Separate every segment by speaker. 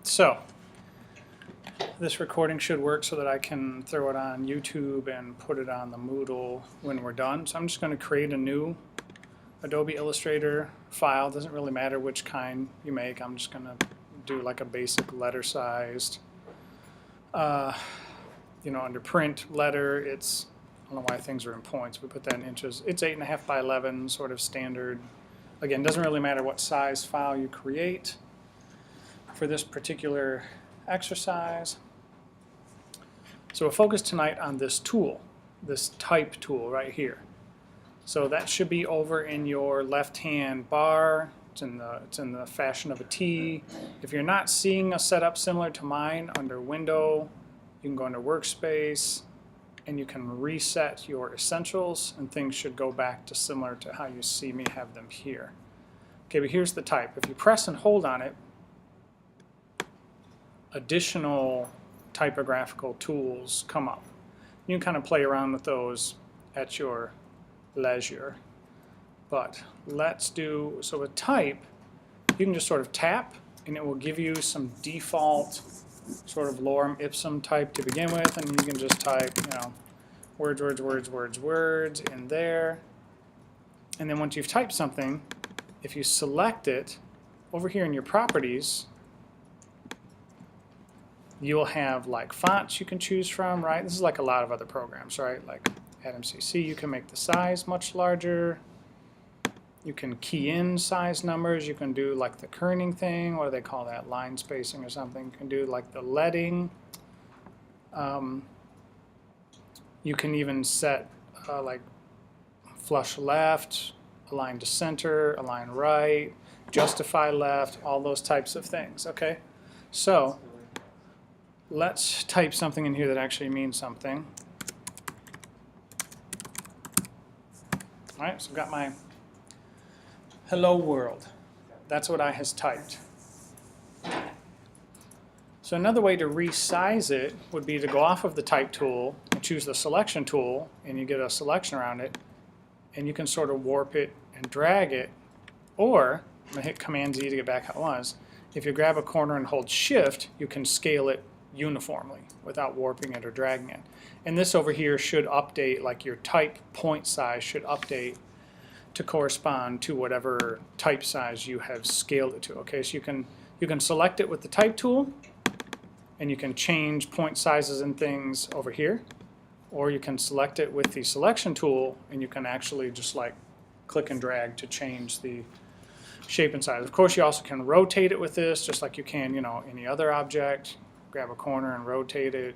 Speaker 1: So this recording should work so that I can throw it on YouTube and put it on the Moodle when we're done. So I'm just going to create a new Adobe Illustrator file. Doesn't really matter which kind you make. I'm just going to do like a basic letter sized. Under print letter, it's, I don't know why things are in points. We put that in inches. It's 8.5 by 11, sort of standard. Again, doesn't really matter what size file you create for this particular exercise. So we'll focus tonight on this tool, this type tool right here. So that should be over in your left-hand bar. It's in the fashion of a T. If you're not seeing a setup similar to mine, under Window, you can go into Workspace, and you can reset your essentials, and things should go back to similar to how you see me have them here. Okay, but here's the type. If you press and hold on it, additional typographical tools come up. You can kind of play around with those at your leisure. But let's do, so with type, you can just sort of tap, and it will give you some default sort of lorem ipsum type to begin with, and you can just type, words, words, words, words, words in there. And then once you've typed something, if you select it, over here in your properties, you'll have like fonts you can choose from, right? This is like a lot of other programs, right? Like Adobe CC, you can make the size much larger. You can key in size numbers. You can do like the kerning thing. What do they call that? Line spacing or something. You can do like the leading. You can even set like flush left, align to center, align right, justify left, all those types of things, okay? So let's type something in here that actually means something. All right, so I've got my hello world. That's what I has typed. So another way to resize it would be to go off of the type tool and choose the selection tool, and you get a selection around it, and you can sort of warp it and drag it, or I'm going to hit Command Z to get back how it was. If you grab a corner and hold Shift, you can scale it uniformly without warping it or dragging it. And this over here should update, like your type point size should update to correspond to whatever type size you have scaled it to. Okay, so you can select it with the type tool, and you can change point sizes and things over here, or you can select it with the selection tool, and you can actually just like click and drag to change the shape and size. Of course, you also can rotate it with this, just like you can, any other object. Grab a corner and rotate it,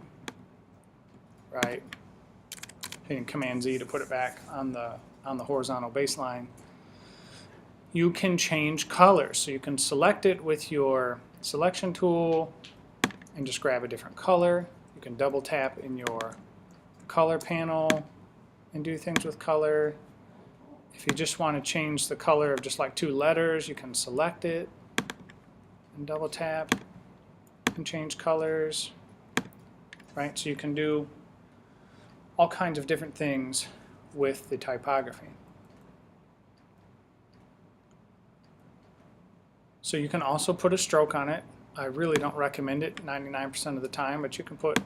Speaker 1: right? Hitting Command Z to put it back on the horizontal baseline. You can change colors, so you can select it with your selection tool and just grab a different color. You can double tap in your color panel and do things with color. If you just want to change the color of just like 2 letters, you can select it and double tap and change colors, right? So you can do all kinds of different things with the typography. So you can also put a stroke on it. I really don't recommend it 99% of the time, but you can put,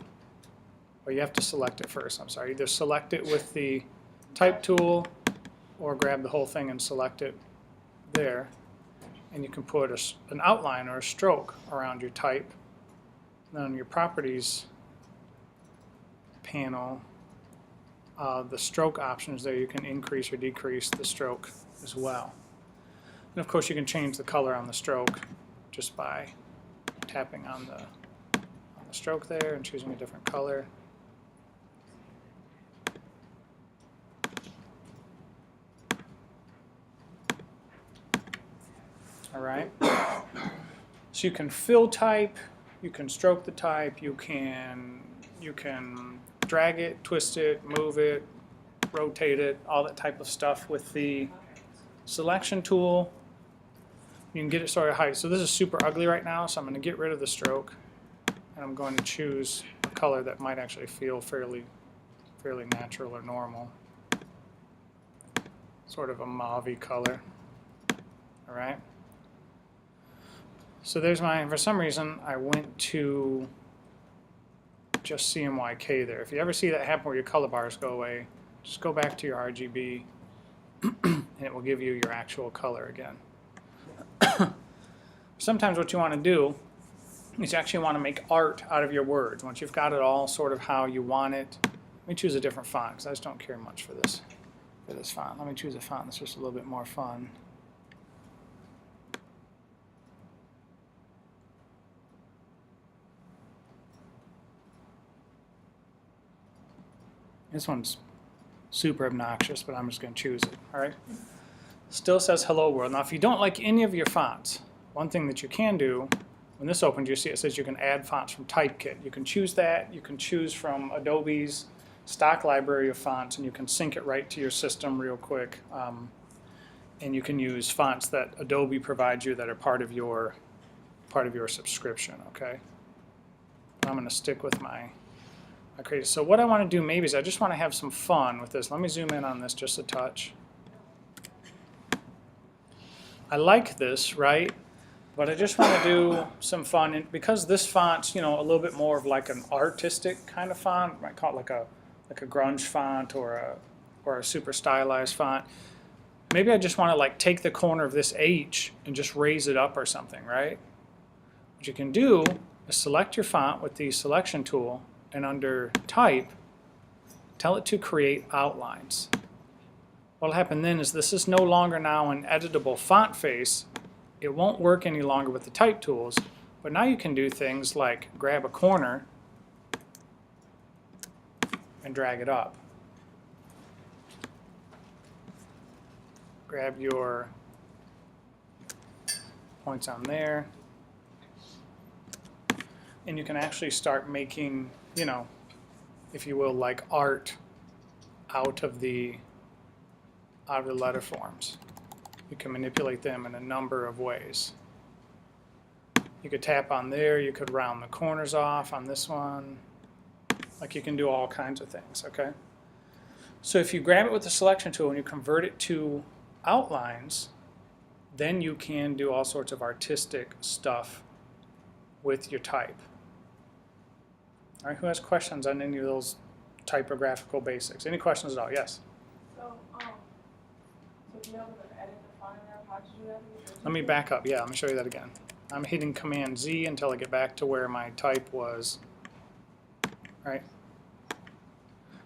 Speaker 1: or you have to select it first, I'm sorry. Either select it with the type tool or grab the whole thing and select it there. And you can put an outline or a stroke around your type. And then on your properties panel, the stroke options there, you can increase or decrease the stroke as well. And of course you can change the color on the stroke just by tapping on the stroke there and choosing a different color. All right. So you can fill type, you can stroke the type, you can drag it, twist it, move it, rotate it, all that type of stuff with the selection tool. You can get it sort of high. So this is super ugly right now, so I'm going to get rid of the stroke, and I'm going to choose a color that might actually feel fairly natural or normal. Sort of a mauve-y color. All right. So there's my, for some reason, I went to just CMYK there. If you ever see that happen where your color bars go away, just go back to your RGB and it will give you your actual color again. Sometimes what you want to do is you actually want to make art out of your words. Once you've got it all sort of how you want it, let me choose a different font because I just don't care much for this font. Let me choose a font that's just a little bit more fun. This one's super obnoxious, but I'm just going to choose it. All right. Still says hello world. Now, if you don't like any of your fonts, one thing that you can do, when this opens, you see it says you can add fonts from Typekit. You can choose that. You can choose from Adobe's stock library of fonts, and you can sync it right to your system real quick. And you can use fonts that Adobe provides you that are part of your subscription. Okay. I'm going to stick with my creative. So what I want to do maybe is I just want to have some fun with this. Let me zoom in on this just a touch. I like this, right? But I just want to do some fun, and because this font's, you know, a little bit more of like an artistic kind of font. I might call it like a grunge font or a super stylized font. Maybe I just want to like take the corner of this H and just raise it up or something, right? What you can do is select your font with the selection tool, and under Type, tell it to create outlines. What will happen then is this is no longer now an editable font face. It won't work any longer with the type tools, but now you can do things like grab a corner and drag it up. Grab your points on there, and you can actually start making, you know, if you will, like art out of the letter forms. You can manipulate them in a number of ways. You could tap on there, you could round the corners off on this one. Like you can do all kinds of things, okay? So if you grab it with the selection tool and you convert it to outlines, then you can do all sorts of artistic stuff with your type. All right, who has questions on any of those typographical basics? Any questions at all? Yes?
Speaker 2: So if you have to edit the font now, how did you do that?
Speaker 1: Let me back up. Yeah, let me show you that again. I'm hitting Command Z until I get back to where my type was. All right.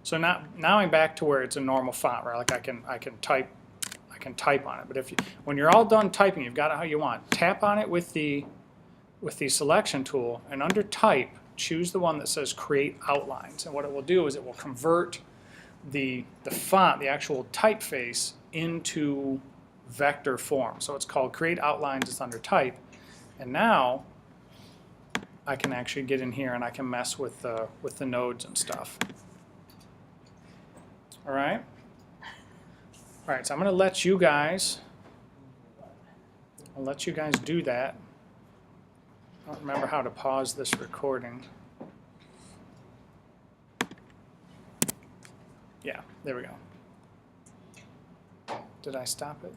Speaker 1: So now I'm back to where it's a normal font, right? Like I can type on it. But when you're all done typing, you've got it how you want. Tap on it with the selection tool, and under Type, choose the one that says Create Outlines. And what it will do is it will convert the font, the actual typeface, into vector form. So it's called Create Outlines. It's under Type, and now I can actually get in here and I can mess with the nodes and stuff. All right. All right. So I'm going to let you guys. I'll let you guys do that. I don't remember how to pause this recording. Yeah, there we go. Did I stop it?